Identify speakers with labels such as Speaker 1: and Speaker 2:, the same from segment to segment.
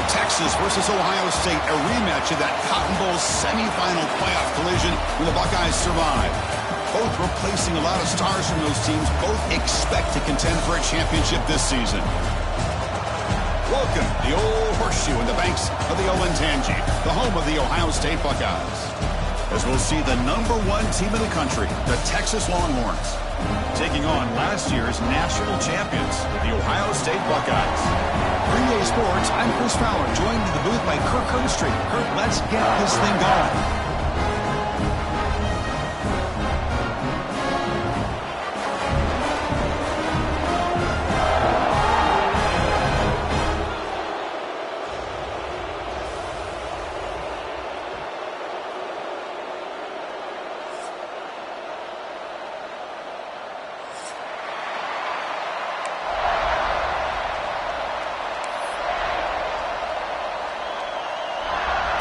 Speaker 1: Texas versus Ohio State, a rematch of that Cotton Bowl semifinal playoff collision where the Buckeyes survived. Both replacing a lot of stars from those teams. Both expect to contend for a championship this season. Welcome to the old horseshoe in the banks of the Ncaa, the home of the Ohio State Buckeyes. As we'll see the #1 team in the country, the Texas Longhorns, taking on last year's national champions, the Ohio State Buckeyes. For EA Sports, I'm Chris Fowler, joined in the booth by Kirk Herbstreit. Kirk, let's get this thing going.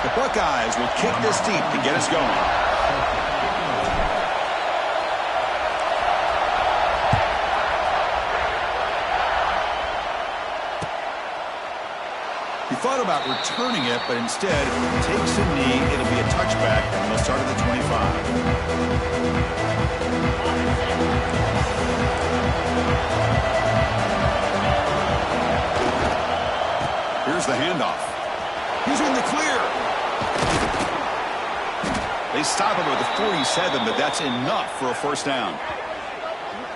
Speaker 1: The Buckeyes will kick this deep to get us going. He thought about returning it, but instead takes a knee. It'll be a touchback, and they'll start at the 25. Here's the handoff. He's in the clear. They stop him with the 47, but that's enough for a first down.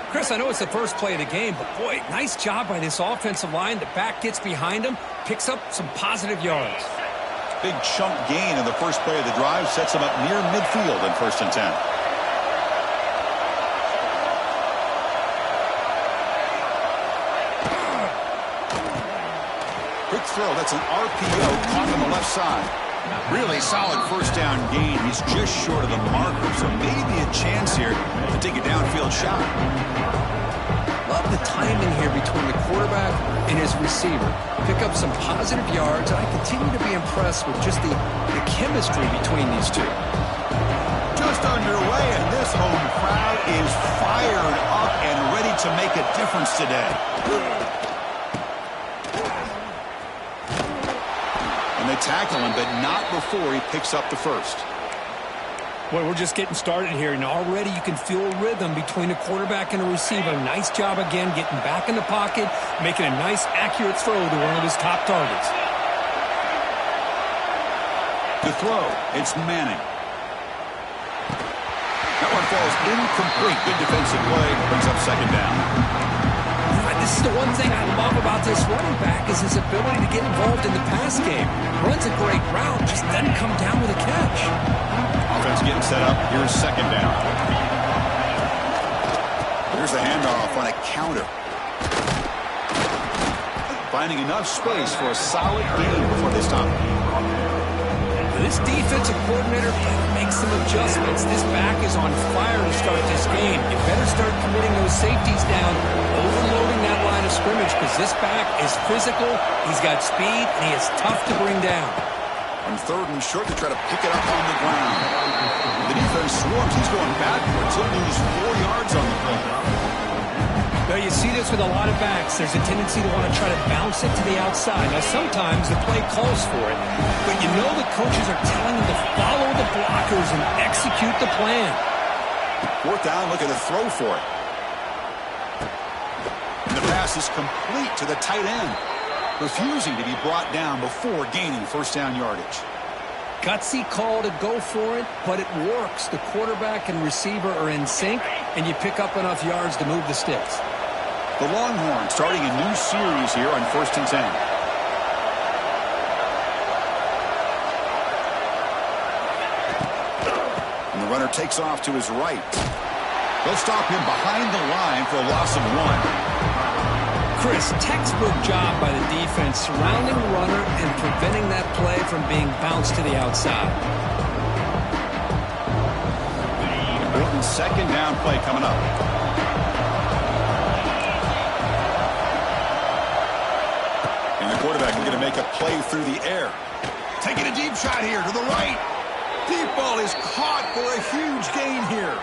Speaker 2: Chris, I know it's the first play of the game, but boy, nice job by this offensive line. The back gets behind him, picks up some positive yards.
Speaker 1: Big chunk gain in the first play of the drive sets him up near midfield in 1st and 10. Quick throw. That's an RPO caught on the left side. Really solid first down gain. He's just short of the marker, so maybe a chance here to take a downfield shot.
Speaker 2: Love the timing here between the quarterback and his receiver. Pick up some positive yards, and I continue to be impressed with just the chemistry between these two.
Speaker 1: Just underway, and this home crowd is fired up and ready to make a difference today. They tackle him, but not before he picks up the first.
Speaker 2: Well, we're just getting started here, and already you can feel a rhythm between the quarterback and the receiver. Nice job again getting back in the pocket, making a nice, accurate throw to one of his top targets.
Speaker 1: The throw, it's Manning. That one falls incomplete. Good defensive play, brings up 2nd down.
Speaker 2: This is the one thing I love about this running back is his ability to get involved in the pass game. Runs a great route, just doesn't come down with a catch.
Speaker 1: Offense getting set up. Here's 2nd down. Here's the handoff on a counter. Finding enough space for a solid gain before they stop.
Speaker 2: This defensive coordinator makes some adjustments. This back is on fire to start this game. You better start committing those safeties down, overloading that line of scrimmage, because this back is physical, he's got speed, and he is tough to bring down.
Speaker 1: On 3rd and short, to try to pick it up on the ground. The defense swarms. He's going backwards. He'll lose 4 yards on the play.
Speaker 2: Now, you see this with a lot of backs. There's a tendency to want to try to bounce it to the outside. Now, sometimes the play calls for it, but you know the coaches are telling them to follow the blockers and execute the plan.
Speaker 1: 4th down, look at the throw for it. And the pass is complete to the tight end, refusing to be brought down before gaining first down yardage.
Speaker 2: Gutsy call to go for it, but it works. The quarterback and receiver are in sync, and you pick up enough yards to move the sticks.
Speaker 1: The Longhorns starting a new series here on 1st and 10. And the runner takes off to his right. They'll stop him behind the line for a loss of 1.
Speaker 2: Chris, textbook job by the defense surrounding the runner and preventing that play from being bounced to the outside.
Speaker 1: Important 2nd down play coming up. And the quarterback is going to make a play through the air. Taking a deep shot here to the right. Deep ball is caught for a huge gain here.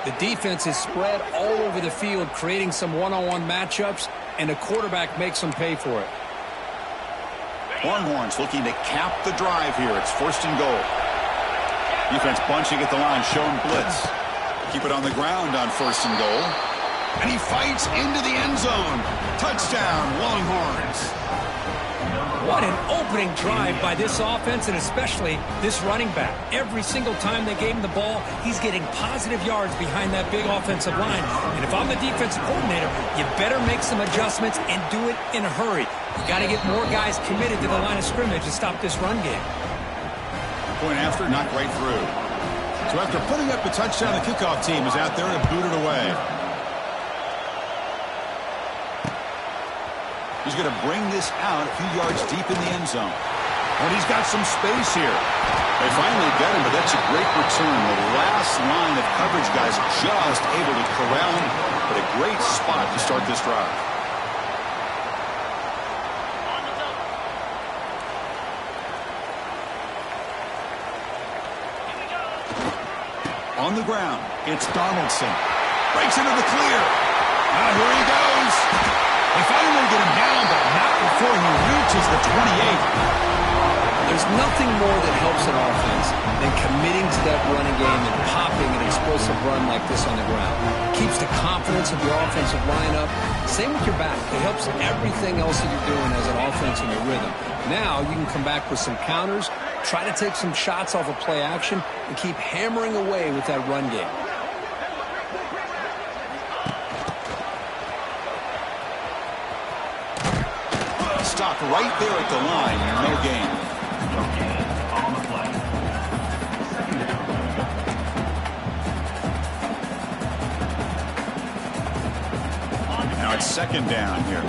Speaker 2: The defense is spread all over the field, creating some one-on-one matchups, and the quarterback makes them pay for it.
Speaker 1: Longhorns looking to cap the drive here. It's 1st and goal. Defense bunching at the line, showing blitz. Keep it on the ground on 1st and goal. And he fights into the end zone. Touchdown, Longhorns.
Speaker 2: What an opening drive by this offense, and especially this running back. Every single time they gave him the ball, he's getting positive yards behind that big offensive line. And if I'm the defensive coordinator, you better make some adjustments and do it in a hurry. You got to get more guys committed to the line of scrimmage to stop this run game.
Speaker 1: Point after, knocked right through. So after putting up the touchdown, the kickoff team is out there to boot it away. He's going to bring this out a few yards deep in the end zone. And he's got some space here. They finally get him, but that's a great return. The last line of coverage guys just able to corral him, but a great spot to start this drive. On the ground, it's Donaldson. Breaks into the clear. Now here he goes. They finally get him down, but not before he reaches the 28.
Speaker 2: There's nothing more that helps an offense than committing to that running game and popping an explosive run like this on the ground. Keeps the confidence of your offensive line up. Same with your back. It helps everything else that you're doing as an offense in your rhythm. Now you can come back with some counters, try to take some shots off of play action, and keep hammering away with that run game.
Speaker 1: Stopped right there at the line. No gain. Now it's 2nd down here.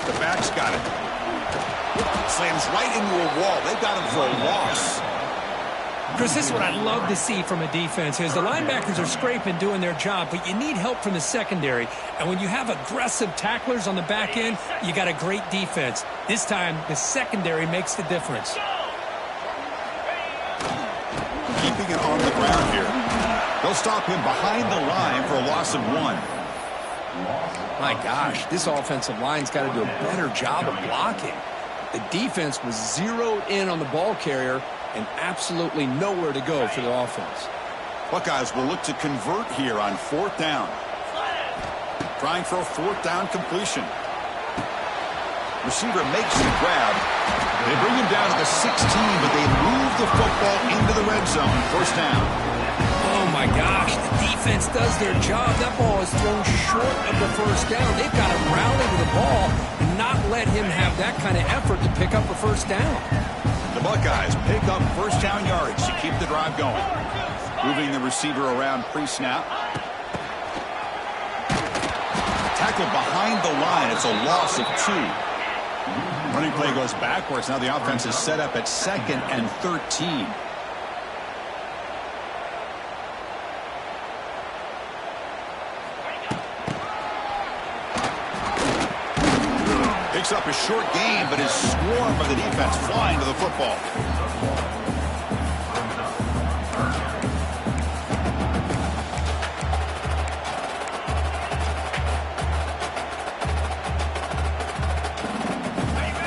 Speaker 1: The back's got it. Slams right into a wall. They've got him for a loss.
Speaker 2: Chris, this is what I love to see from a defense is the linebackers are scraping, doing their job, but you need help from the secondary. And when you have aggressive tacklers on the back end, you got a great defense. This time, the secondary makes the difference.
Speaker 1: Keeping it on the ground here. They'll stop him behind the line for a loss of 1.
Speaker 2: My gosh, this offensive line's got to do a better job of blocking. The defense was zeroed in on the ball carrier and absolutely nowhere to go for the offense.
Speaker 1: Buckeyes will look to convert here on 4th down. Trying for a 4th down completion. Receiver makes the grab. They bring him down to the 16, but they move the football into the red zone. 1st down.
Speaker 2: Oh, my gosh. The defense does their job. That ball is thrown short of the 1st down. They've got to rally to the ball and not let him have that kind of effort to pick up a 1st down.
Speaker 1: The Buckeyes pick up 1st down yardage to keep the drive going. Moving the receiver around pre-snap. Tackle behind the line. It's a loss of 2. Running play goes backwards. Now the offense is set up at 2nd and 13. Picks up a short gain, but is swarmed by the defense flying to the football.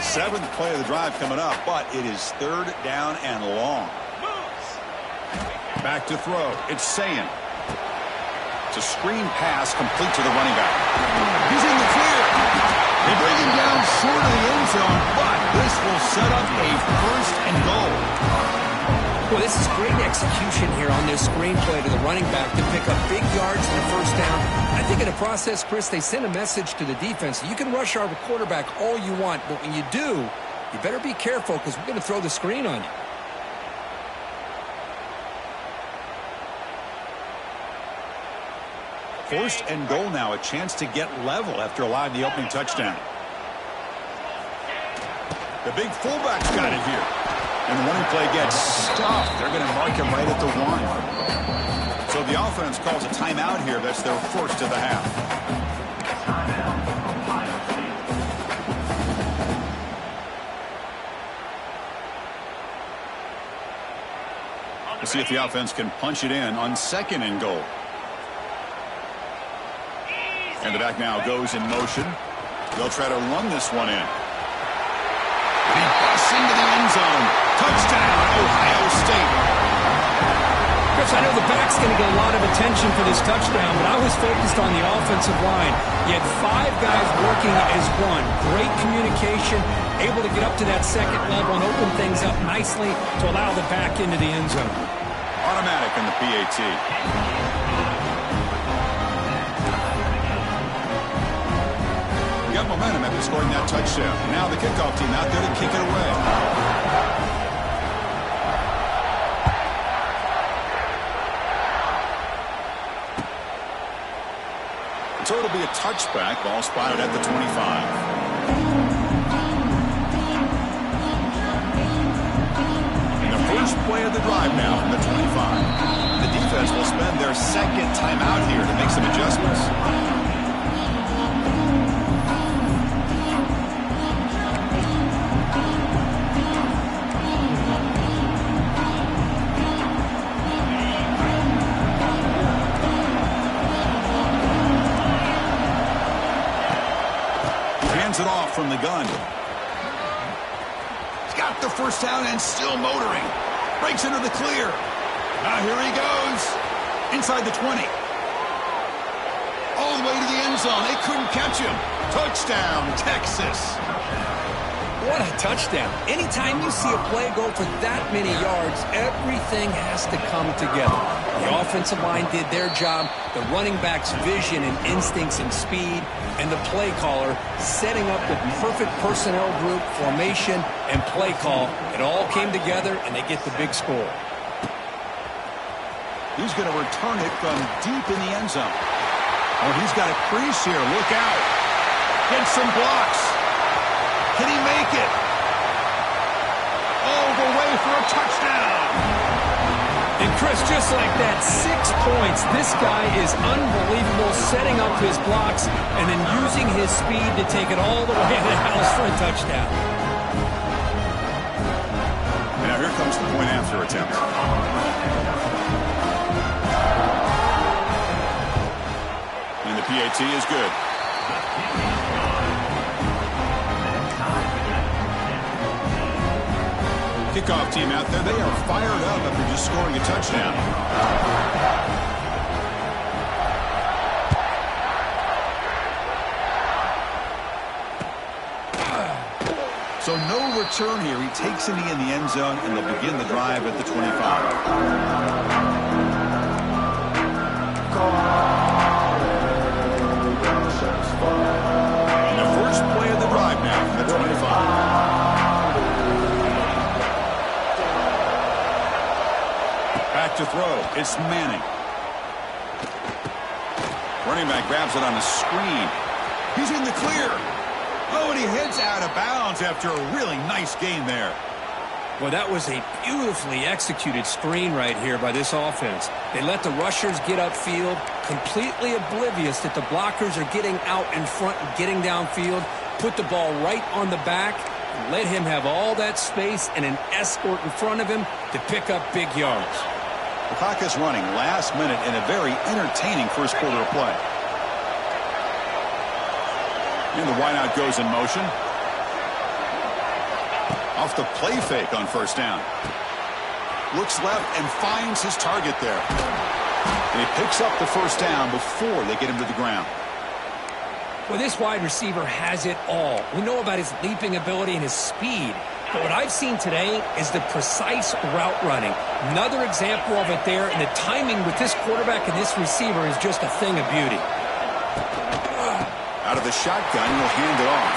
Speaker 1: Seventh play of the drive coming up, but it is 3rd down and long. Back to throw. It's Ncaa. It's a screen pass complete to the running back. He's in the clear. They bring him down short of the end zone, but this will set up a 1st and goal.
Speaker 2: Well, this is great execution here on this screenplay to the running back to pick up big yards in the 1st down. I think in the process, Chris, they send a message to the defense. You can rush our quarterback all you want, but when you do, you better be careful because we're going to throw the screen on you.
Speaker 1: First and goal now, a chance to get level after allowing the opening touchdown. The big fullback's got it here. And the running play gets stuffed. They're going to mark him right at the 1. So the offense calls a timeout here. That's their 1st of the half. We'll see if the offense can punch it in on 2nd and goal. And the back now goes in motion. They'll try to run this one in. And he busts into the end zone. Touchdown, Ohio State.
Speaker 2: Chris, I know the back's going to get a lot of attention for this touchdown, but I was focused on the offensive line. You had 5 guys working as one. Great communication, able to get up to that second level and open things up nicely to allow the back into the end zone.
Speaker 1: Automatic in the PAT. Got momentum after scoring that touchdown. Now the kickoff team out there to kick it away. So it'll be a touchback. Ball spotted at the 25. And the first play of the drive now from the 25. The defense will spend their second timeout here to make some adjustments. It off from the gun. He's got the first down and still motoring. Breaks into the clear. Now here he goes. Inside the 20. All the way to the end zone. They couldn't catch him. Touchdown, Texas.
Speaker 2: What a touchdown. Anytime you see a play go for that many yards, everything has to come together. The offensive line did their job, the running back's vision and instincts and speed, and the play caller setting up the perfect personnel group, formation, and play call. It all came together, and they get the big score.
Speaker 1: He's going to return it from deep in the end zone. Oh, he's got a crease here. Look out. Get some blocks. Can he make it? All the way for a touchdown.
Speaker 2: And Chris, just like that, 6 points. This guy is unbelievable, setting up his blocks and then using his speed to take it all the way to the house for a touchdown.
Speaker 1: And now here comes the point after attempt. And the PAT is good. Kickoff team out there, they are fired up after just scoring a touchdown. So no return here. He takes it in the end zone, and they'll begin the drive at the 25. And the first play of the drive now from the 25. Back to throw. It's Manning. Running back grabs it on the screen. He's in the clear. Oh, and he heads out of bounds after a really nice gain there.
Speaker 2: Well, that was a beautifully executed screen right here by this offense. They let the rushers get upfield, completely oblivious that the blockers are getting out in front and getting downfield, put the ball right on the back, and let him have all that space and an escort in front of him to pick up big yards.
Speaker 1: The clock is running last minute in a very entertaining first quarter of play. And the wideout goes in motion. Off the play fake on first down. Looks left and finds his target there. And he picks up the first down before they get him to the ground.
Speaker 2: Well, this wide receiver has it all. We know about his leaping ability and his speed. But what I've seen today is the precise route running. Another example of it there, and the timing with this quarterback and this receiver is just a thing of beauty.
Speaker 1: Out of the shotgun, he'll hand it off.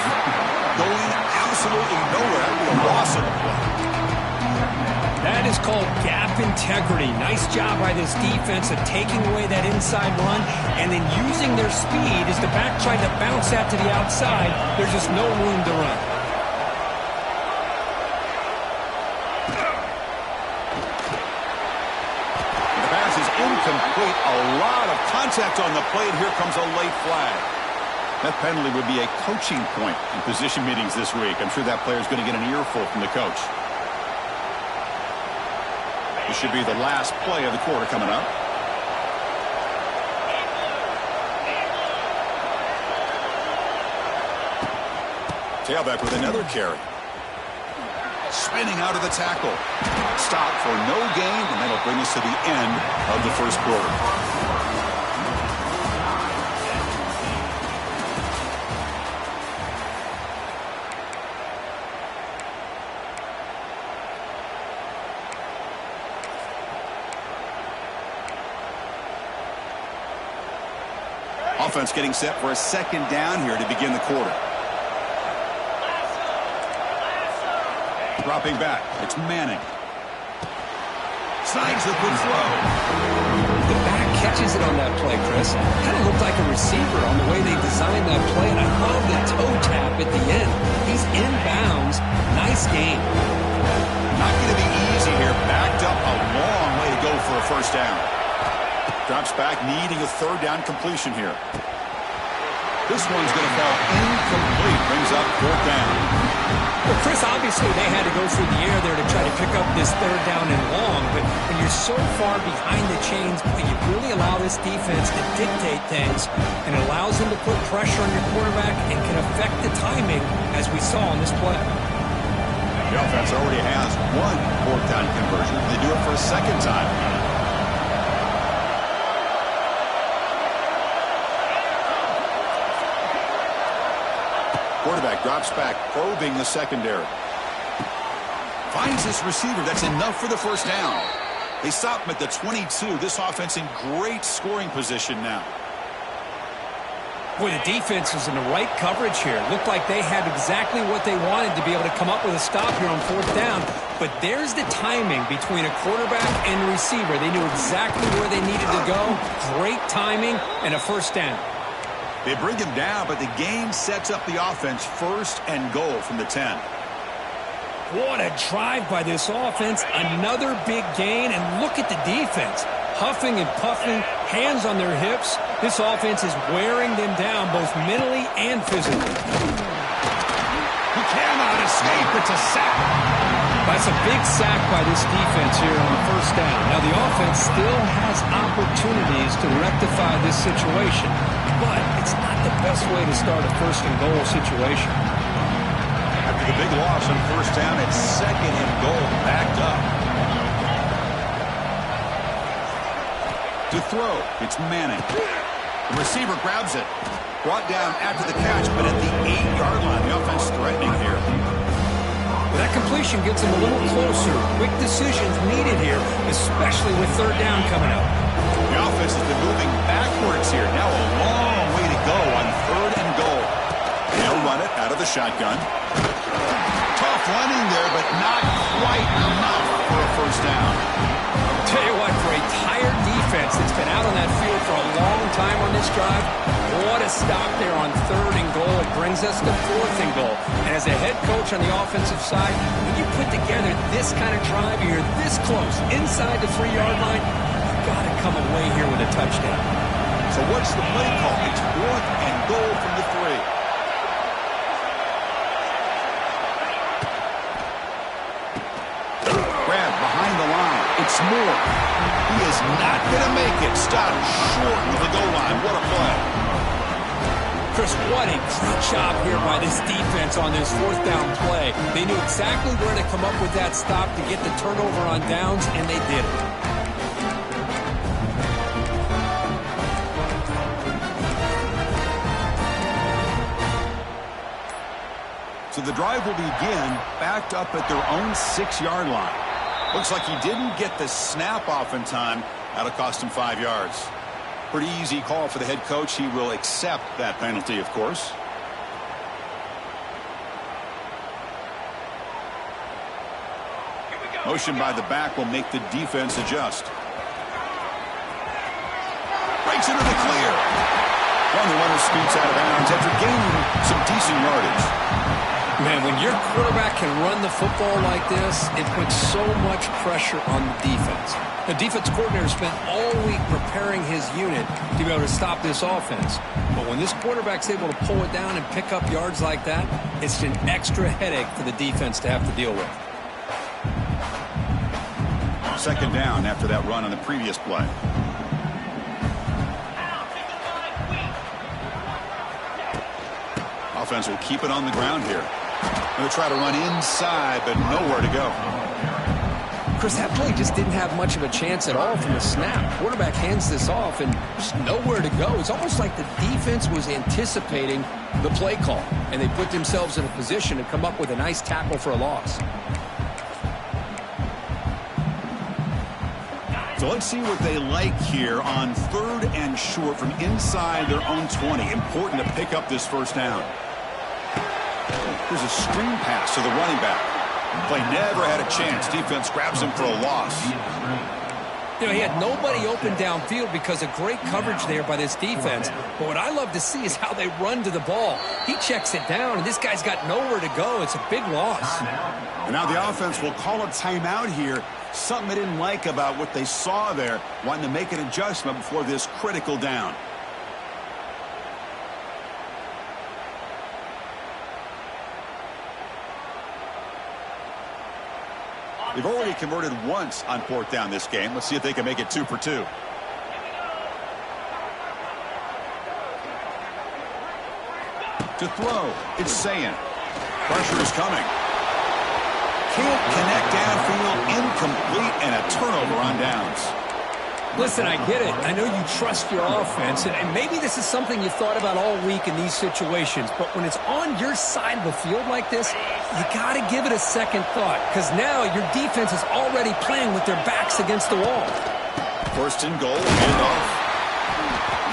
Speaker 1: Going absolutely nowhere with a loss of the play.
Speaker 2: That is called gap integrity. Nice job by this defense of taking away that inside run and then using their speed as the back tried to bounce that to the outside. There's just no room to run.
Speaker 1: The pass is incomplete. A lot of contact on the plate. Here comes a late flag. That penalty would be a coaching point in position meetings this week. I'm sure that player is going to get an earful from the coach. This should be the last play of the quarter coming up. Tailback with another carry. Spinning out of the tackle. Stop for no gain, and that'll bring us to the end of the first quarter. Offense getting set for a second down here to begin the quarter. Dropping back. It's Manning. Snags a good throw.
Speaker 2: The back catches it on that play, Chris. Kind of looked like a receiver on the way they designed that play, and I love the toe tap at the end. He's inbounds. Nice game.
Speaker 1: Not going to be easy here. Backed up a long way to go for a first down. Drops back, needing a third down completion here. This one's going to fall incomplete. Brings up fourth down.
Speaker 2: Well, Chris, obviously they had to go through the air there to try to pick up this third down and long, but when you're so far behind the chains, you really allow this defense to dictate things, and it allows them to put pressure on your quarterback and can affect the timing, as we saw on this play.
Speaker 1: The offense already has one fourth down conversion. They do it for a second time. Quarterback drops back, probing the secondary. Finds this receiver. That's enough for the first down. They stop him at the 22. This offense in great scoring position now.
Speaker 2: Boy, the defense was in the right coverage here. Looked like they had exactly what they wanted to be able to come up with a stop here on fourth down. But there's the timing between a quarterback and a receiver. They knew exactly where they needed to go. Great timing and a first down.
Speaker 1: They bring him down, but the game sets up the offense first and goal from the 10.
Speaker 2: What a drive by this offense. Another big gain, and look at the defense. Huffing and puffing, hands on their hips. This offense is wearing them down both mentally and physically.
Speaker 1: He cannot escape. It's a sack.
Speaker 2: That's a big sack by this defense here on the first down. Now, the offense still has opportunities to rectify this situation, but it's not the best way to start a first and goal situation.
Speaker 1: After the big loss on first down, it's second and goal, backed up. To throw, it's Manning. The receiver grabs it. Brought down after the catch, but at the 8-yard line, the offense threatening here.
Speaker 2: Well, that completion gets them a little closer. Quick decisions needed here, especially with third down coming up.
Speaker 1: The offense has been moving backwards here. Now a long way to go on third and goal. They'll run it out of the shotgun. Tough running there, but not quite enough for a first down.
Speaker 2: Tell you what, for a tired defense that's been out on that field for a long time on this drive, what a stop there on third and goal. It brings us to fourth and goal. And as a head coach on the offensive side, when you put together this kind of drive, you're this close inside the 3-yard line, you've got to come away here with a touchdown.
Speaker 1: So what's the play call? It's fourth and goal from the 3. It's Moore. He is not going to make it. Stopped short of the goal line. What a play.
Speaker 2: Chris, what a great job here by this defense on this fourth down play. They knew exactly where to come up with that stop to get the turnover on downs, and they did it.
Speaker 1: So the drive will begin backed up at their own 6-yard line. Looks like he didn't get the snap off in time. That'll cost him 5 yards. Pretty easy call for the head coach. He will accept that penalty, of course. Motion by the back will make the defense adjust. Breaks into the clear. And the runner scoots out of bounds after gaining some decent yardage.
Speaker 2: Man, when your quarterback can run the football like this, it puts so much pressure on the defense. The defense coordinator spent all week preparing his unit to be able to stop this offense. But when this quarterback's able to pull it down and pick up yards like that, it's an extra headache for the defense to have to deal with.
Speaker 1: Second down after that run on the previous play. Offense will keep it on the ground here. They'll try to run inside, but nowhere to go.
Speaker 2: Chris, that play just didn't have much of a chance at all from the snap. Quarterback hands this off and just nowhere to go. It's almost like the defense was anticipating the play call, and they put themselves in a position to come up with a nice tackle for a loss.
Speaker 1: So let's see what they like here on 3rd and short from inside their own 20. Important to pick up this first down. Here's a screen pass to the running back. Play never had a chance. Defense grabs him for a loss.
Speaker 2: You know, he had nobody open downfield because of great coverage there by this defense. But what I love to see is how they run to the ball. He checks it down, and this guy's got nowhere to go. It's a big loss.
Speaker 1: And now the offense will call a timeout here. Something they didn't like about what they saw there. Wanting to make an adjustment before this critical down. They've already converted once on 4th down this game. Let's see if they can make it 2 for 2. To throw, it's Ncaa. Pressure is coming. Can't connect downfield, incomplete, and a turnover on downs.
Speaker 2: Listen, I get it. I know you trust your offense, and maybe this is something you thought about all week in these situations, but when it's on your side of the field like this, you got to give it a second thought, because now your defense is already playing with their backs against the wall.
Speaker 1: 1st and goal, hand off.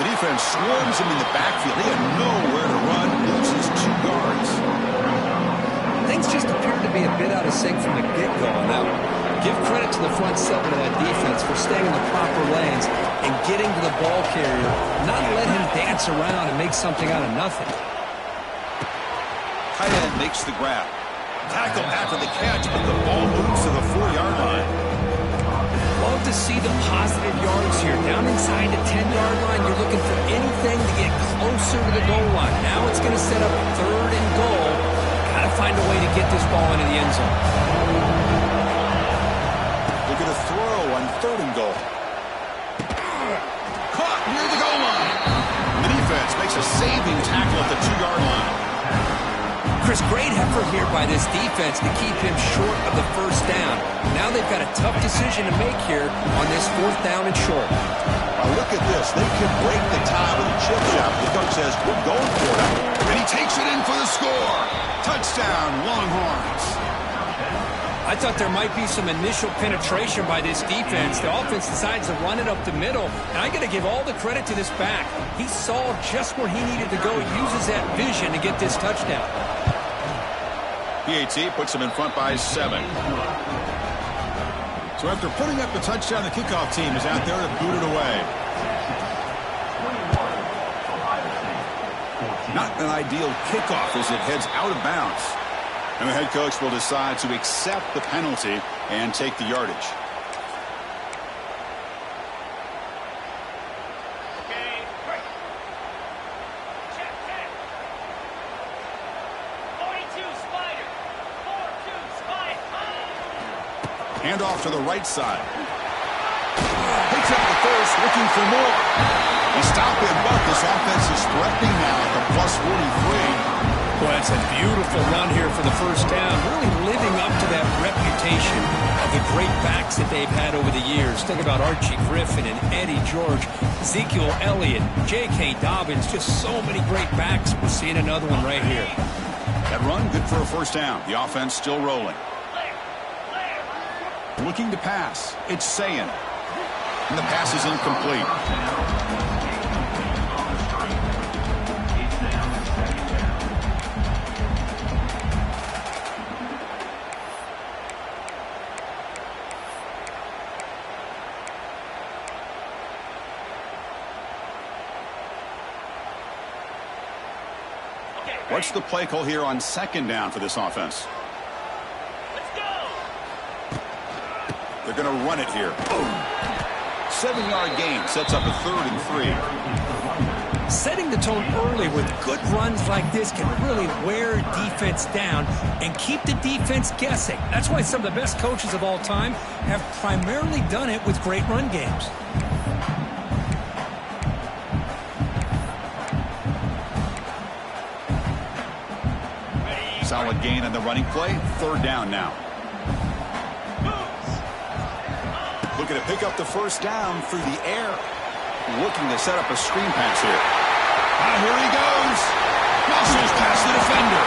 Speaker 1: The defense swarms him in the backfield. He had nowhere to run, loses 2 yards.
Speaker 2: Things just appeared to be a bit out of sync from the get-go on that one. Give credit to the front 7 of that defense for staying in the proper lanes and getting to the ball carrier, not let him dance around and make something out of nothing.
Speaker 1: Tight end makes the grab. Tackle after the catch, but the ball moves to the 4-yard line.
Speaker 2: Love to see the positive yards here. Down inside the 10-yard line, you're looking for anything to get closer to the goal line. Now it's going to set up 3rd and goal. Got to find a way to get this ball into the end zone.
Speaker 1: They're going to throw on 3rd and goal. Caught near the goal line. The defense makes a saving tackle at the 2-yard line.
Speaker 2: Chris, great effort here by this defense to keep him short of the 1st down. Now they've got a tough decision to make here on this 4th down and short.
Speaker 1: Now look at this. They could break the tie with a chip shot. The coach says, we're going for it. And he takes it in for the score. Touchdown, Longhorns.
Speaker 2: I thought there might be some initial penetration by this defense. The offense decides to run it up the middle, and I got to give all the credit to this back. He saw just where he needed to go, uses that vision to get this touchdown.
Speaker 1: PAT puts him in front by 7. So after putting up the touchdown, the kickoff team is out there to boot it away. Not an ideal kickoff as it heads out of bounds. And the head coach will decide to accept the penalty and take the yardage. Hand off to the right side. Picks up the first, looking for more. He stopped it, but this offense is threatening now at the plus 43.
Speaker 2: Well, that's a beautiful run here for the 1st down. Really living up to that reputation of the great backs that they've had over the years. Think about Archie Griffin and Eddie George, Ezekiel Elliott, J.K. Dobbins, just so many great backs. We're seeing another one right here.
Speaker 1: That run, good for a 1st down. The offense still rolling. Looking to pass. It's Ncaa. And the pass is incomplete. What's the play call here on 2nd down for this offense? They're going to run it here. 7-yard gain sets up a 3rd and 3.
Speaker 2: Setting the tone early with good runs like this can really wear defense down and keep the defense guessing. That's why some of the best coaches of all time have primarily done it with great run games.
Speaker 1: Solid gain on the running play. Third down now. Looking to pick up the first down through the air. Looking to set up a screen pass here. Here he goes. Muscles past the defender.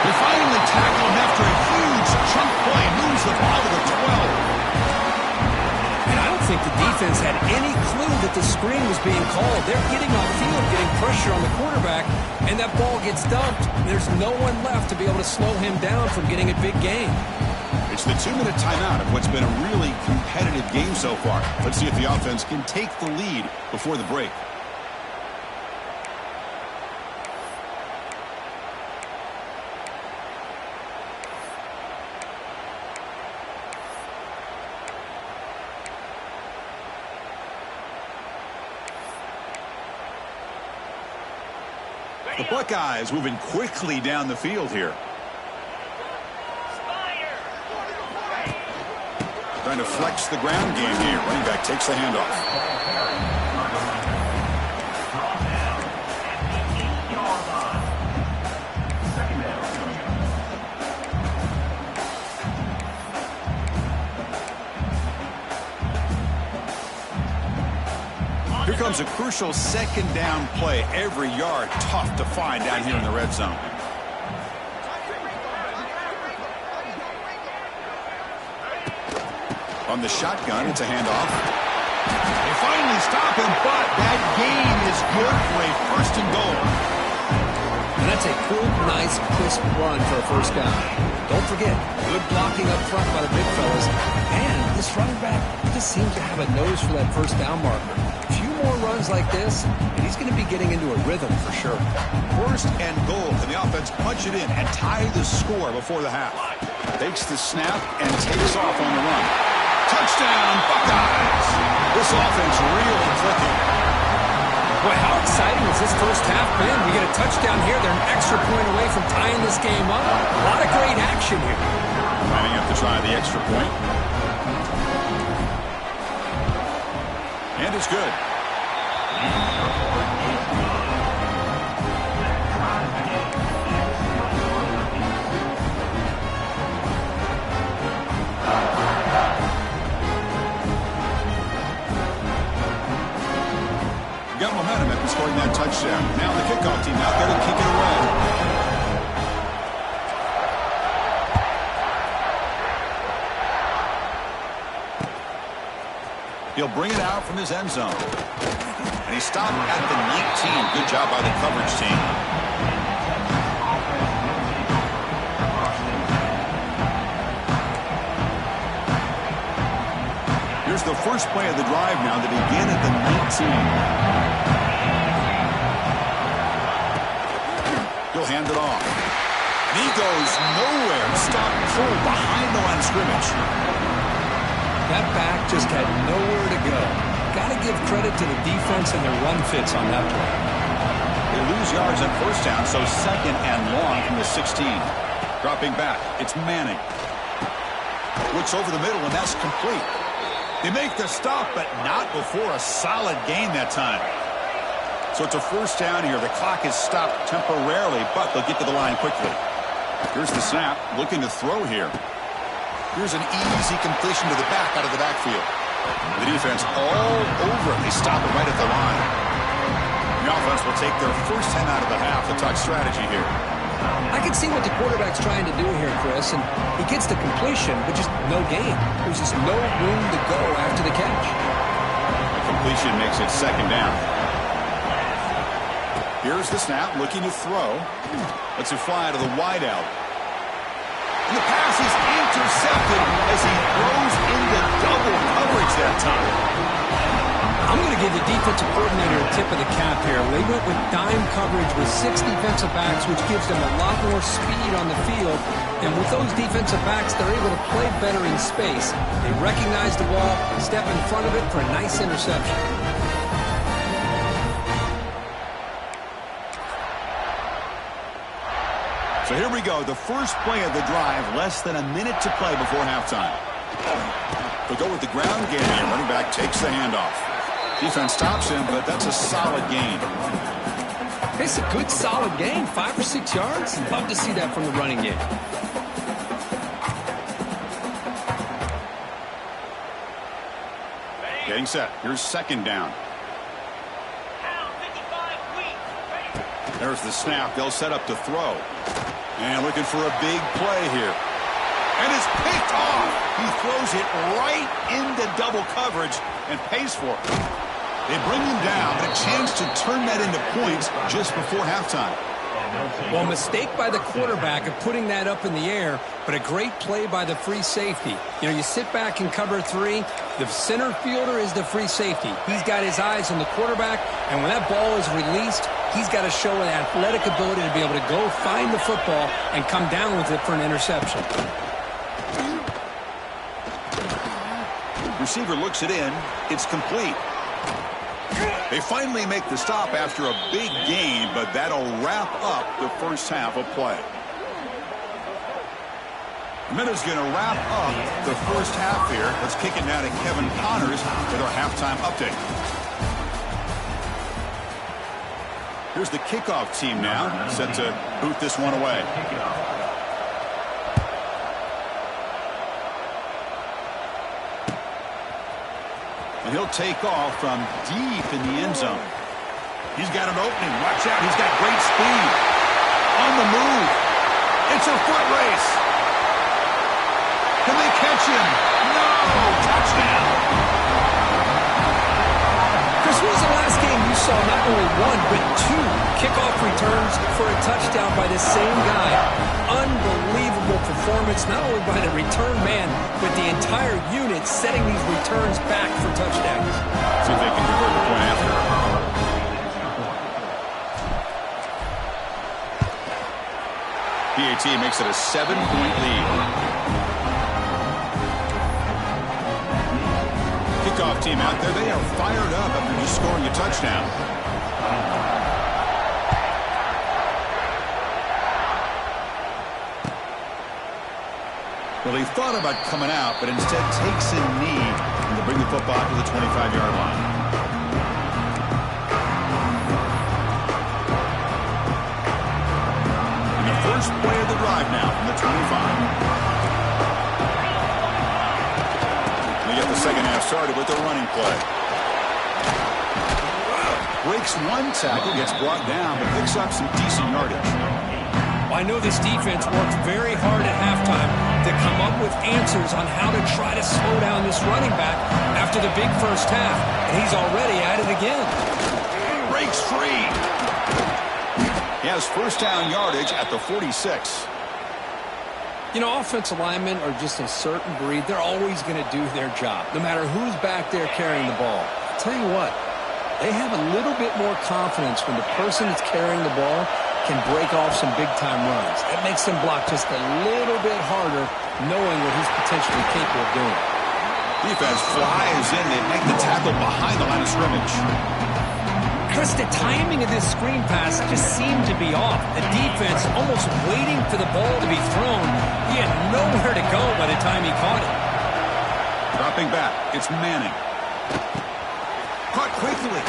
Speaker 1: They finally tackle him after a huge chunk play. Moves the ball to the 12.
Speaker 2: And I don't think the defense had any clue that the screen was being called. They're getting off field, getting pressure on the quarterback, and that ball gets dumped. There's no one left to be able to slow him down from getting a big gain.
Speaker 1: It's the 2-minute timeout of what's been a really competitive game so far. Let's see if the offense can take the lead before the break. The Buckeyes moving quickly down the field here. Trying to flex the ground game here. Running back takes the handoff. Here comes a crucial second down play. Every yard tough to find down here in the red zone. On the shotgun, it's a handoff. They finally stop him, but that gain is good for a first and goal.
Speaker 2: And that's a cool, nice, crisp run for a first down. Don't forget, good blocking up front by the big fellas. And this running back just seems to have a nose for that first down marker. A few more runs like this, and he's going to be getting into a rhythm for sure.
Speaker 1: First and goal. Can the offense punch it in and tie the score before the half? Takes the snap and takes off on the run. Touchdown, Buckeyes! This offense really clicking.
Speaker 2: Boy, how exciting has this first half been? We get a touchdown here. They're an extra point away from tying this game up. A lot of great action here.
Speaker 1: Lining up to try the extra point. And it's good. Got momentum after scoring that touchdown. Now the kickoff team out there to kick it away. He'll bring it out from his end zone. And he stopped at the 19. Good job by the coverage team. Here's the first play of the drive now to begin at the 19. He'll hand it off. And he goes nowhere. Stop pulled behind the line of scrimmage.
Speaker 2: That back just had nowhere to go. Got to give credit to the defense and their run fits on that play.
Speaker 1: They lose yards on first down, so second and long from the 16. Dropping back, it's Manning. Looks over the middle, and that's complete. They make the stop, but not before a solid gain that time. So it's a first down here. The clock is stopped temporarily, but they'll get to the line quickly. Here's the snap, looking to throw here. Here's an easy completion to the back out of the backfield. The defense all over it. They stop it right at the line. The offense will take their first 10 out of the half. The talk strategy here.
Speaker 2: I can see what the quarterback's trying to do here, Chris, and he gets the completion, but just no gain. There's just no room to go after the catch.
Speaker 1: The completion makes it second down. Here's the snap, looking to throw. Lets it fly to the wideout. And the pass is intercepted as he throws into double coverage that time.
Speaker 2: I'm going to give the defensive coordinator a tip of the cap here. They went with dime coverage with 6 defensive backs, which gives them a lot more speed on the field. And with those defensive backs, they're able to play better in space. They recognize the ball, step in front of it for a nice interception.
Speaker 1: So here we go, the first play of the drive, less than a minute to play before halftime. They'll go with the ground game here. Running back takes the handoff. Defense stops him, but that's a solid gain.
Speaker 2: It's a good, solid game. 5 or 6 yards. Love to see that from the running game.
Speaker 1: Getting set. Here's second down. There's the snap. They'll set up to throw. And looking for a big play here. And it's picked off. He throws it right into double coverage and pays for it. They bring him down, but a chance to turn that into points just before halftime.
Speaker 2: Well, mistake by the quarterback of putting that up in the air, but a great play by the free safety. You know, you sit back in cover 3. The center fielder is the free safety. He's got his eyes on the quarterback, and when that ball is released, he's got to show an athletic ability to be able to go find the football and come down with it for an interception.
Speaker 1: Receiver looks it in. It's complete. They finally make the stop after a big gain, but that'll wrap up the first half of play. Minutes going to wrap up the first half here. Let's kick it now to Kevin Connors with our halftime update. Here's the kickoff team now, set to boot this one away. And he'll take off from deep in the end zone. He's got an opening. Watch out. He's got great speed. On the move. It's a foot race. Can they catch him? No! Touchdown!
Speaker 2: Chris, when was the last game you saw not only 1, but 2 kickoff returns for a touchdown by this same guy? Unbelievable performance, not only by the return man, but the entire unit setting these returns back for touchdowns.
Speaker 1: See if they can convert the point after. PAT makes it a 7-point lead. Kickoff team out there. They are fired up after just scoring a touchdown. Well, he thought about coming out, but instead takes a knee to bring the football to the 25-yard line. And the first play of the drive now from the 25. They get the second half started with a running play. Breaks one tackle, gets brought down, but picks up some decent yardage.
Speaker 2: Well, I know this defense worked very hard at halftime to come up with answers on how to try to slow down this running back after the big first half, and he's already at it again.
Speaker 1: Breaks free. He has first down yardage at the 46.
Speaker 2: You know, offensive linemen are just a certain breed. They're always going to do their job, no matter who's back there carrying the ball. I'll tell you what, they have a little bit more confidence when the person that's carrying the ball can break off some big-time runs. That makes them block just a little bit harder, knowing what he's potentially capable of doing.
Speaker 1: Defense flies in. They make the tackle behind the line of scrimmage.
Speaker 2: Chris, the timing of this screen pass just seemed to be off. The defense almost waiting for the ball to be thrown. He had nowhere to go by the time he caught it.
Speaker 1: Dropping back. It's Manning. Caught quickly.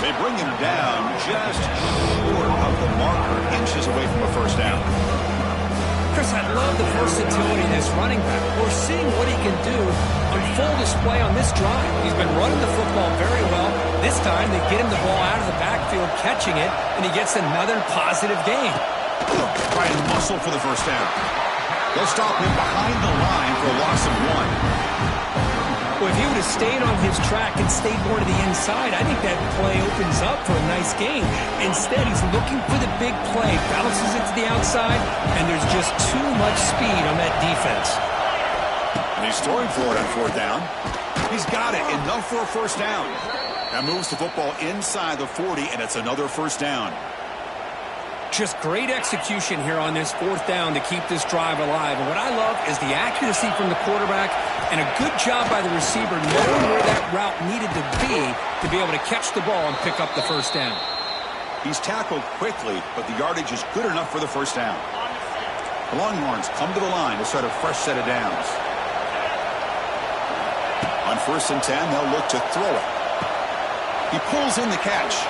Speaker 1: They bring him down just short of the marker, inches away from a first down.
Speaker 2: Chris, I love the versatility of this running back. We're seeing what he can do on full display on this drive. He's been running the football very well. This time, they get him the ball out of the backfield, catching it, and he gets another positive gain.
Speaker 1: Try and muscle for the first down. They'll stop him behind the line for a loss of 1.
Speaker 2: Well, if he would have stayed on his track and stayed more to the inside, I think that play opens up for a nice gain. Instead, he's looking for the big play, bounces it to the outside, and there's just too much speed on that defense.
Speaker 1: And he's throwing for it on fourth down. He's got it. Enough for a first down. That moves the football inside the 40, and it's another first down.
Speaker 2: Just great execution here on this fourth down to keep this drive alive. And what I love is the accuracy from the quarterback and a good job by the receiver knowing where that route needed to be able to catch the ball and pick up the first down.
Speaker 1: He's tackled quickly, but the yardage is good enough for the first down. The Longhorns come to the line to start a fresh set of downs. On 1st and 10, they'll look to throw it. He pulls in the catch.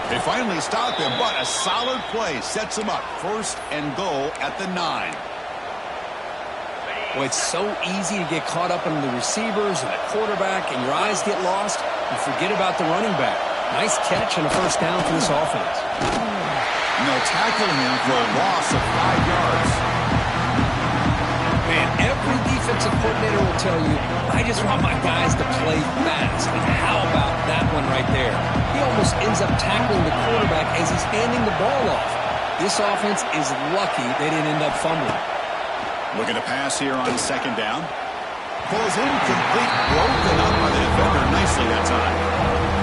Speaker 1: They finally stop him, but a solid play sets him up. 1st and goal at the 9.
Speaker 2: Well, it's so easy to get caught up in the receivers and the quarterback, and your eyes get lost. You forget about the running back. Nice catch and a 1st down for this offense.
Speaker 1: And they'll tackle him for a loss of 5 yards.
Speaker 2: Man, every defensive coordinator will tell you, I just want my guys to play fast. And how about that one right there? He almost ends up tackling the quarterback as he's handing the ball off. This offense is lucky they didn't end up fumbling.
Speaker 1: Looking to pass here on 2nd down. Pulls incomplete, broken up by the defender nicely that time.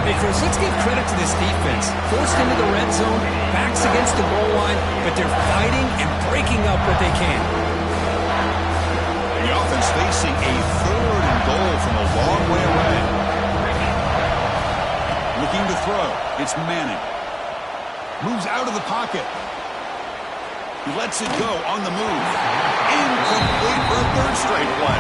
Speaker 2: Hey, Chris, let's give credit to this defense. Forced into the red zone, backs against the goal line, but they're fighting and breaking up what they can.
Speaker 1: The offense facing a 3rd and goal from a long way away. Looking to throw. It's Manning. Moves out of the pocket. He lets it go on the move. Incomplete for a 3rd straight play.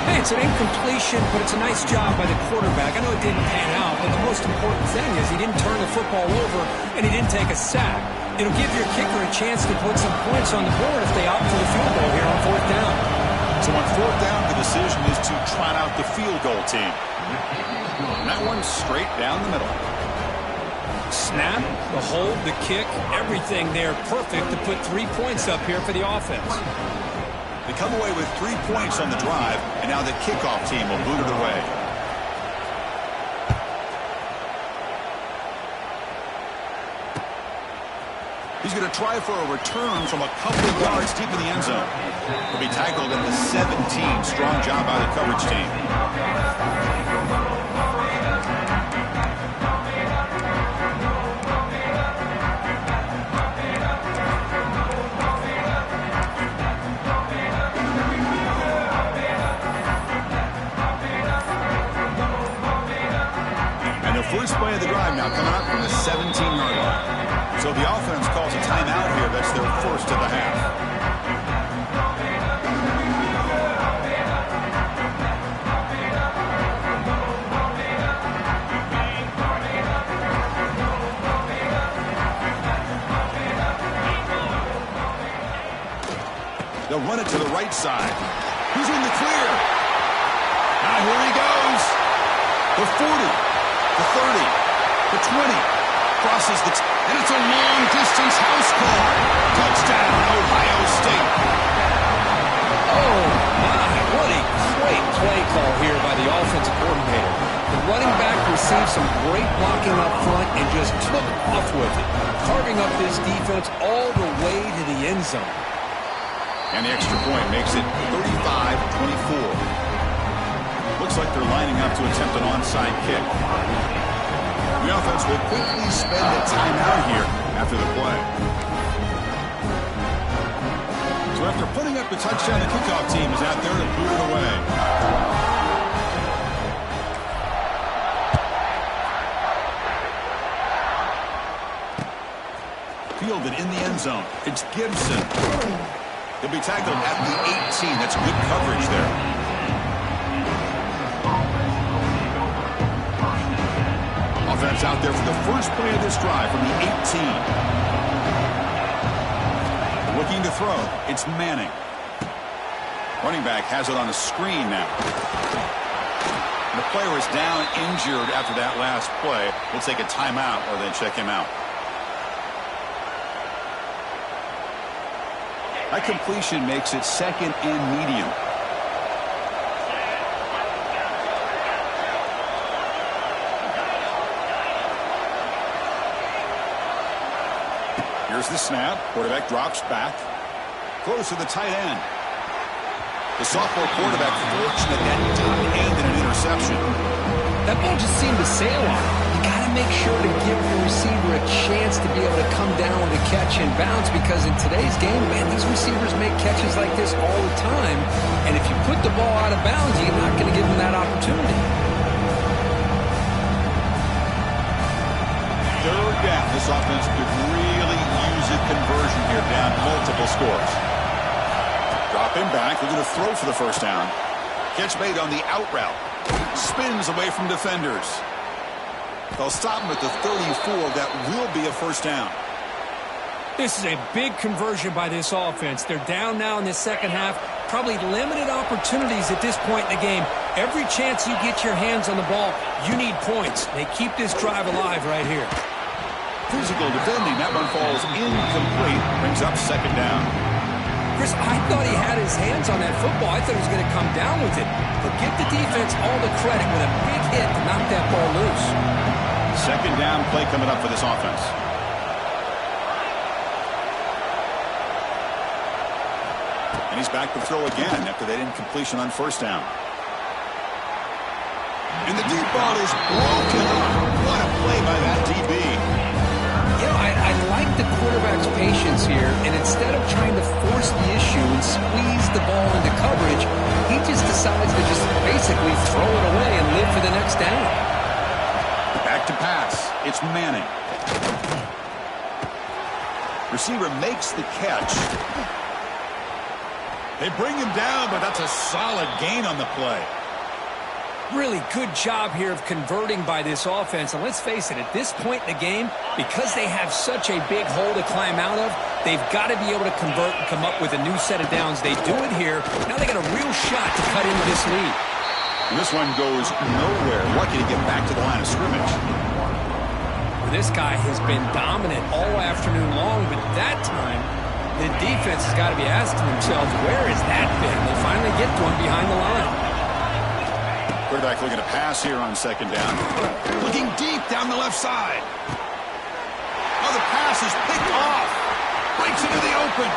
Speaker 2: Hey, it's an incompletion, but it's a nice job by the quarterback. I know it didn't pan out, but the most important thing is he didn't turn the football over and he didn't take a sack. It'll give your kicker a chance to put some points on the board if they opt for the field goal here on 4th down.
Speaker 1: So on 4th down, the decision is to trot out the field goal team. And that one's straight down the middle.
Speaker 2: Snap, the hold, the kick, everything there perfect to put 3 points up here for the offense.
Speaker 1: They come away with 3 points on the drive, and now the kickoff team will boot it away. He's going to try for a return from a couple of yards deep in the end zone. He'll be tackled at the 17. Strong job by the coverage team. First play of the drive now coming up from the 17-yard line. So the offense calls a timeout here. That's their 1st of the half. They'll run it to the right side. Who's in the clear? Now here he goes. The 40. The 30, the 20, crosses the and it's a long-distance house call. Touchdown, Ohio State.
Speaker 2: Oh, my, what a great play call here by the offensive coordinator. The running back received some great blocking up front and just took off with it, carving up this defense all the way to the end zone.
Speaker 1: And the extra point makes it 35-24. Looks like they're lining up to attempt an onside kick. The offense will quickly spend a timeout here after the play. So after putting up the touchdown, the kickoff team is out there to boot it away. Fielded in the end zone. It's Gibson. He'll be tackled at the 18. That's good coverage there. Offense out there for the first play of this drive from the 18. Looking to throw. It's Manning. Running back has it on a screen now. The player is down injured after that last play. We'll take a timeout or then check him out. That completion makes it 2nd and medium. Here's the snap. Quarterback drops back. Close to the tight end. The sophomore quarterback fortunate that didn't end in an interception.
Speaker 2: That ball just seemed to sail on. You got to make sure to give your receiver a chance to be able to come down with a catch and bounce, because in today's game, man, these receivers make catches like this all the time. And if you put the ball out of bounds, you're not going to give them that opportunity.
Speaker 1: 3rd down. This offense could really use a conversion here, down multiple scores. Dropping back. We're going to throw for the 1st down. Catch made on the out route. Spins away from defenders. They'll stop him at the 34. That will be a first down.
Speaker 2: This is a big conversion by this offense. They're down now in the second half. Probably limited opportunities at this point in the game. Every chance you get your hands on the ball, you need points. They keep this drive alive right here.
Speaker 1: Physical defending. That one falls incomplete. Brings up second down.
Speaker 2: Chris, I thought he had his hands on that football. I thought he was going to come down with it. But give the defense all the credit with a big hit to knock that ball loose.
Speaker 1: Second down play coming up for this offense. And he's back to throw again after that incompletion on first down. And the deep ball is broken up. What a play by that DB.
Speaker 2: You know, I like the quarterback's patience here, and instead of trying to force the issue and squeeze the ball into coverage, he just decides to just basically throw it away and live for the next down.
Speaker 1: Back to pass. It's Manning. Receiver makes the catch. They bring him down, but that's a solid gain on the play.
Speaker 2: Really good job here of converting by this offense. And let's face it, at this point in the game, because they have such a big hole to climb out of, they've got to be able to convert and come up with a new set of downs. They do it here. Now they got a real shot to cut into this lead.
Speaker 1: And this one goes nowhere. Lucky to get back to the line of scrimmage.
Speaker 2: Well, this guy has been dominant all afternoon long, but that time, the defense has got to be asking themselves, where has that been? They finally get to him behind the line.
Speaker 1: Quarterback looking to pass here on second down. Looking deep down the left side. Oh, the pass is picked off. Breaks into the open.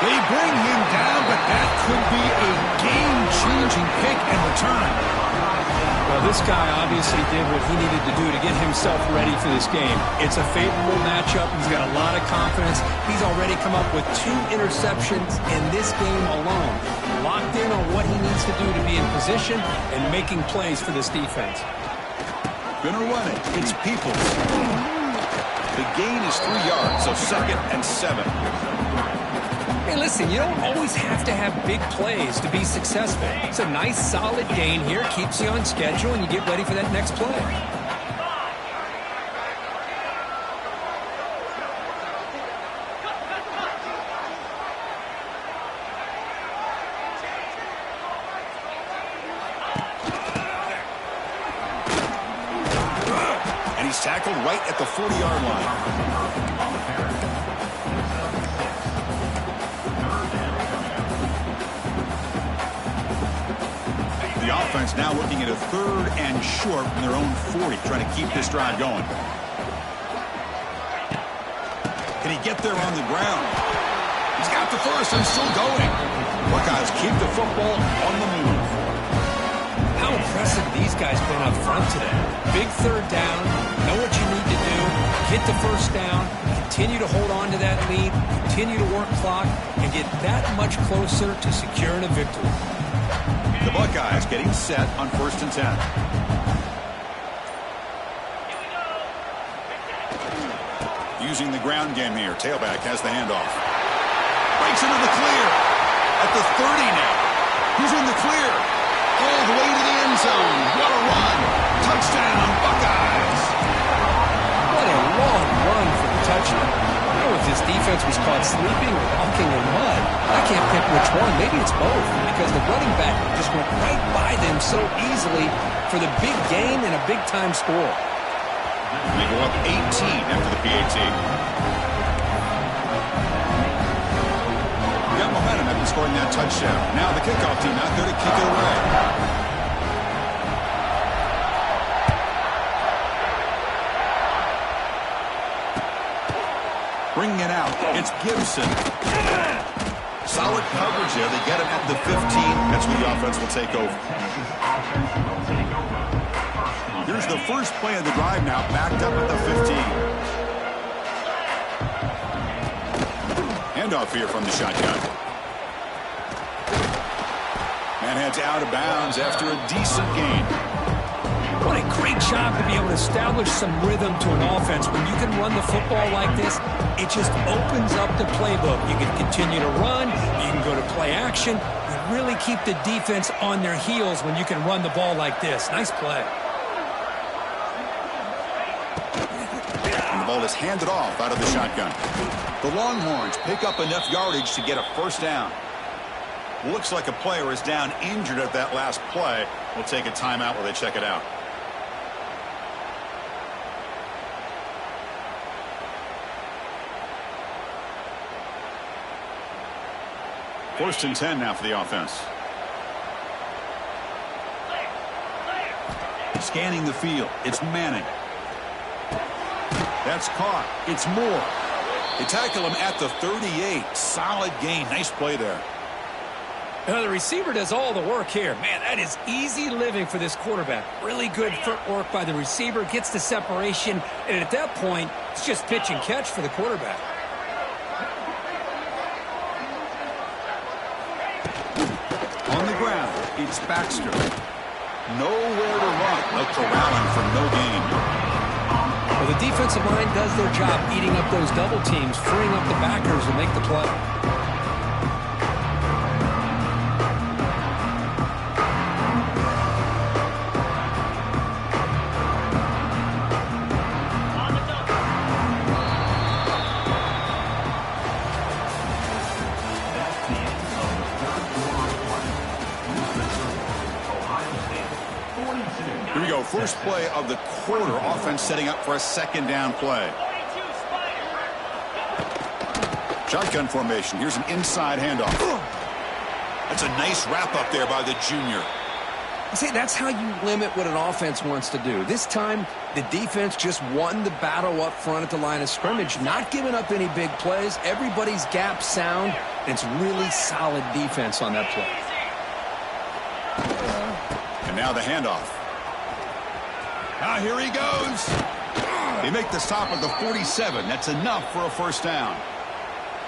Speaker 1: They bring him down, but that could be a game-changing pick and return.
Speaker 2: Well, this guy obviously did what he needed to do to get himself ready for this game. It's a favorable matchup. He's got a lot of confidence. He's already come up with 2 interceptions in this game alone. Locked in on what he needs to do to be in position and making plays for this defense.
Speaker 1: Gonna run it. It's Peoples. The gain is 3 yards, so second and 7.
Speaker 2: Hey, listen, you don't always have to have big plays to be successful. It's a nice, solid gain here. Keeps you on schedule, and you get ready for that next play.
Speaker 1: And he's tackled right at the 40-yard line. The offense now looking at a 3rd and short from their own 40, trying to keep this drive going. Can he get there on the ground? He's got the first and still going. Buckeyes keep the football on the move.
Speaker 2: How impressive these guys been up front today. Big 3rd down, know what you need to do, get the first down, continue to hold on to that lead, continue to work clock, and get that much closer to securing a victory.
Speaker 1: The Buckeyes getting set on 1st and 10. Using the ground game here. Tailback has the handoff. Breaks into the clear. At the 30 now. He's in the clear. All the way to the end zone. What a run. Touchdown, Buckeyes.
Speaker 2: What a long run for the touchdown. I don't know if this defense was caught sleeping or walking in mud. I can't pick which one. Maybe it's both, because the running back just went right by them so easily for the big gain and a big-time score.
Speaker 1: They go up 18 after the PAT. Got momentum after scoring that touchdown. Now the kickoff team out there to kick it away. Bringing it out. It's Gibson. Solid coverage there. They get him at the 15. That's where the offense will take over. Here's the first play of the drive now, backed up at the 15. Handoff here from the shotgun. And heads out of bounds after a decent gain.
Speaker 2: What a great job to be able to establish some rhythm to an offense. When you can run the football like this, it just opens up the playbook. You can continue to run. You can go to play action. You really keep the defense on their heels when you can run the ball like this. Nice play.
Speaker 1: just hand it off out of the shotgun. The Longhorns pick up enough yardage to get a first down. Looks like a player is down injured at that last play. We'll take a timeout while they check it out. First and 10 now for the offense. Scanning the field. It's Manning. That's caught. It's Moore. They tackle him at the 38. Solid gain. Nice play there.
Speaker 2: The receiver does all the work here. Man, that is easy living for this quarterback. Really good footwork by the receiver. Gets the separation. And at that point, it's just pitch and catch for the quarterback.
Speaker 1: On the ground, it's Baxter. Nowhere to run. A corralling for no gain.
Speaker 2: Well, the defensive line does their job eating up those double teams, freeing up the backers to make the play.
Speaker 1: Here we go. First play of the quarter. Offense setting up for a second down play. Shotgun formation. Here's an inside handoff. That's a nice wrap up there by the junior.
Speaker 2: See, that's how you limit what an offense wants to do. This time, the defense just won the battle up front at the line of scrimmage, not giving up any big plays. Everybody's gap sound. It's really solid defense on that play.
Speaker 1: And now the handoff. Now here he goes. They make the stop at the 47. That's enough for a first down.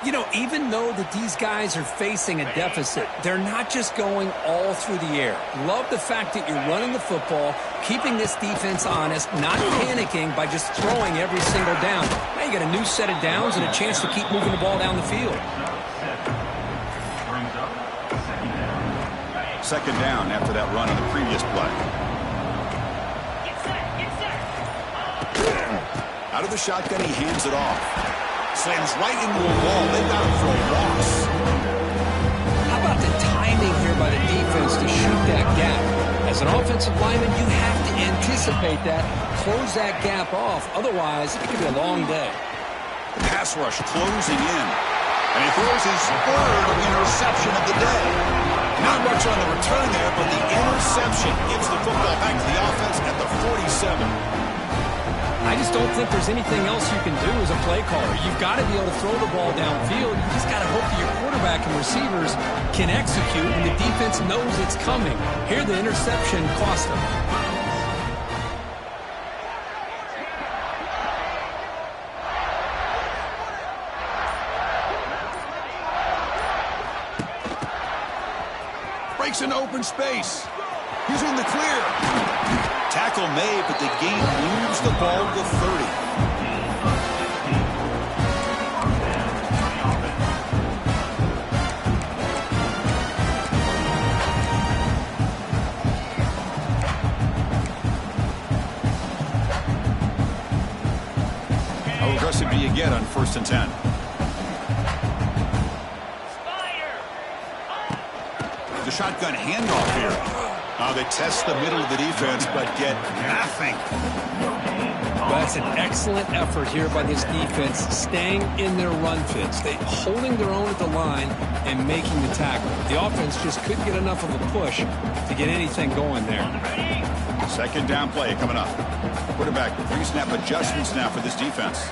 Speaker 2: You know, even though that these guys are facing a deficit, they're not just going all through the air. Love the fact that you're running the football, keeping this defense honest, not panicking by just throwing every single down. Now you got a new set of downs and a chance to keep moving the ball down the field.
Speaker 1: Second down after that run on the previous play. Out of the shotgun, he hands it off. Slams right into a wall. They got him for a loss.
Speaker 2: How about the timing here by the defense to shoot that gap? As an offensive lineman, you have to anticipate that, close that gap off. Otherwise, it could be a long day.
Speaker 1: The pass rush closing in. And he throws his third interception of the day. Not much on the return there, but the interception gives the football back to the offense at the 47.
Speaker 2: I just don't think there's anything else you can do as a play caller. You've got to be able to throw the ball downfield. You just got to hope that your quarterback and receivers can execute, and the defense knows it's coming. Here, the interception cost them.
Speaker 1: Breaks into open space. He's in the clear. Tackle made, but the game moves the ball to 30. How aggressive do you get on 1st and 10? The shotgun handoff here. They test the middle of the defense, but get nothing.
Speaker 2: Well, that's an excellent effort here by this defense, staying in their run fits. They holding their own at the line and making the tackle. The offense just couldn't get enough of a push to get anything going there.
Speaker 1: Second down play coming up. Quarterback, 3-snap adjustments now for this defense.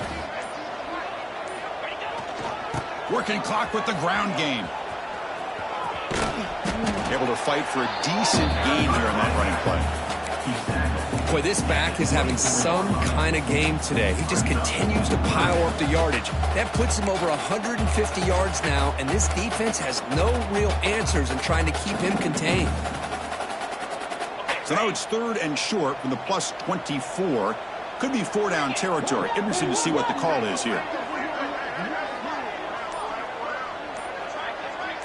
Speaker 1: Working clock with the ground game. Able to fight for a decent gain here in that running play.
Speaker 2: Boy, this back is having some kind of game today. He just continues to pile up the yardage. That puts him over 150 yards now, and this defense has no real answers in trying to keep him contained.
Speaker 1: So now it's 3rd and short from the plus 24. Could be 4-down territory. Interesting to see what the call is here.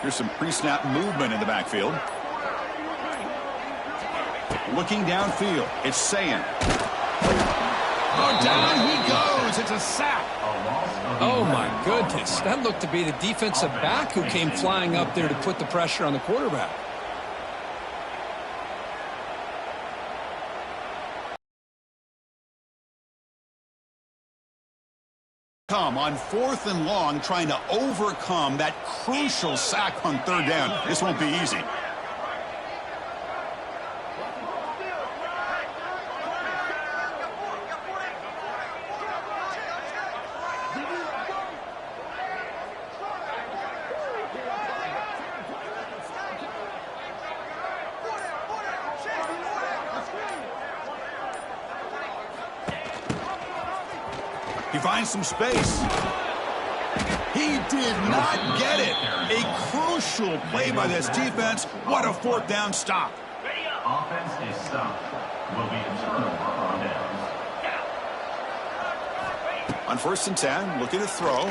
Speaker 1: Here's some pre-snap movement in the backfield. Looking downfield, it's Ncaa. Oh, down he goes. It's a a sack.
Speaker 2: Oh, my goodness. That looked to be the defensive back who came flying up there to put the pressure on the quarterback.
Speaker 1: On 4th and long, trying to overcome that crucial sack on 3rd down. This won't be easy. He finds some space. He did not get it. A crucial play by this defense. What a 4th down stop.
Speaker 3: Offense is stopped. Will be a turnover on downs.
Speaker 1: On 1st and 10, looking to throw.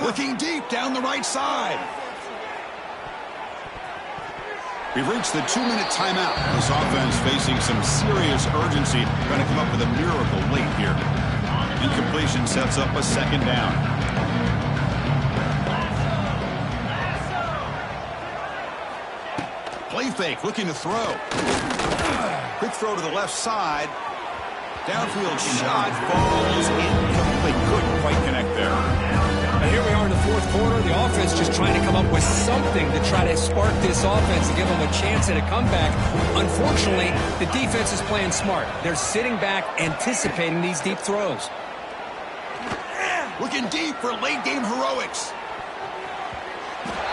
Speaker 1: Looking deep down the right side. We've reached the 2-minute timeout. This offense facing some serious urgency. Trying to come up with a miracle late here. Incompletion sets up a 2nd down. Play fake, looking to throw. Quick throw to the left side. Downfield shot falls incomplete. Couldn't quite connect there.
Speaker 2: Now here we are in the 4th quarter. The offense just trying to come up with something to try to spark this offense and give them a chance at a comeback. Unfortunately, the defense is playing smart. They're sitting back, anticipating these deep throws.
Speaker 1: Looking deep for late-game heroics.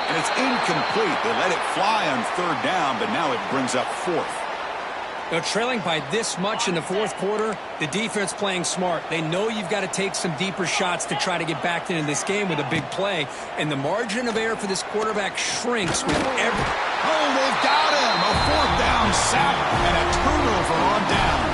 Speaker 1: And it's incomplete. They let it fly on 3rd down, but now it brings up 4th.
Speaker 2: They're trailing by this much in the 4th quarter. The defense playing smart. They know you've got to take some deeper shots to try to get back into this game with a big play. And the margin of error for this quarterback shrinks with every...
Speaker 1: Oh, they've got him! A 4th down sack and a turnover on downs.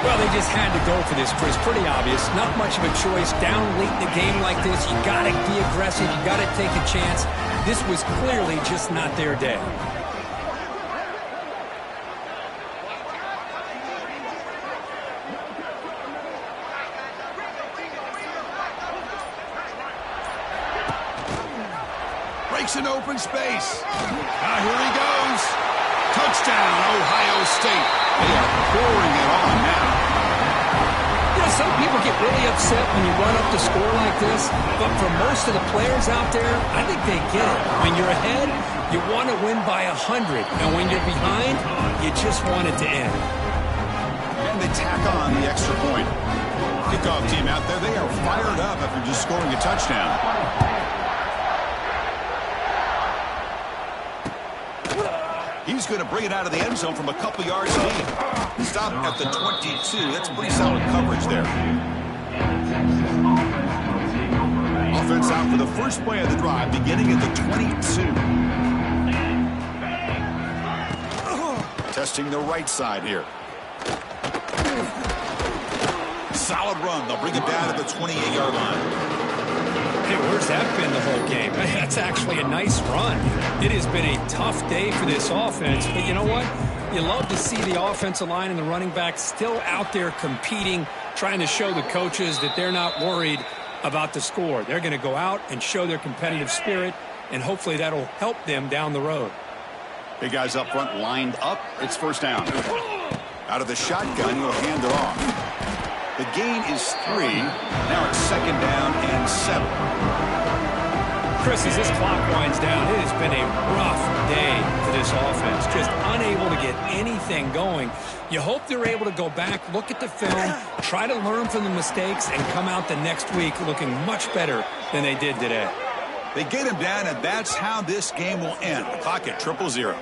Speaker 2: Well, they just had to go for this, Chris. Pretty obvious. Not much of a choice. Down late in the game like this, you got to be aggressive. You got to take a chance. This was clearly just not their day.
Speaker 1: Breaks an open space. Now here he goes. Touchdown, Ohio State. They are pouring it on now.
Speaker 2: Some people get really upset when you run up the score like this, but for most of the players out there, I think they get it. When you're ahead, you want to win by 100, and when you're behind, you just want it to end.
Speaker 1: And they tack on the extra point. Kickoff team out there, they are fired up after just scoring a touchdown. He's going to bring it out of the end zone from a couple yards deep. Stop at the 22. That's pretty solid coverage there. Offense out for the first play of the drive, beginning at the 22. Testing the right side here. Solid run. They'll bring it down at the 28-yard line.
Speaker 2: Hey, where's that been the whole game? That's actually a nice run. It has been a tough day for this offense, but you know what? You love to see the offensive line and the running back still out there competing, trying to show the coaches that they're not worried about the score. They're going to go out and show their competitive spirit, and hopefully that'll help them down the road.
Speaker 1: Big guys up front lined up. It's 1st down. Out of the shotgun, he'll hand it off. The gain is 3. Now it's 2nd down and 7.
Speaker 2: Chris, as this clock winds down, it has been a rough day for this offense. Just unable to get anything going. You hope they're able to go back, look at the film, try to learn from the mistakes, and come out the next week looking much better than they did today.
Speaker 1: They get him down, and that's how this game will end. The clock at 0-0.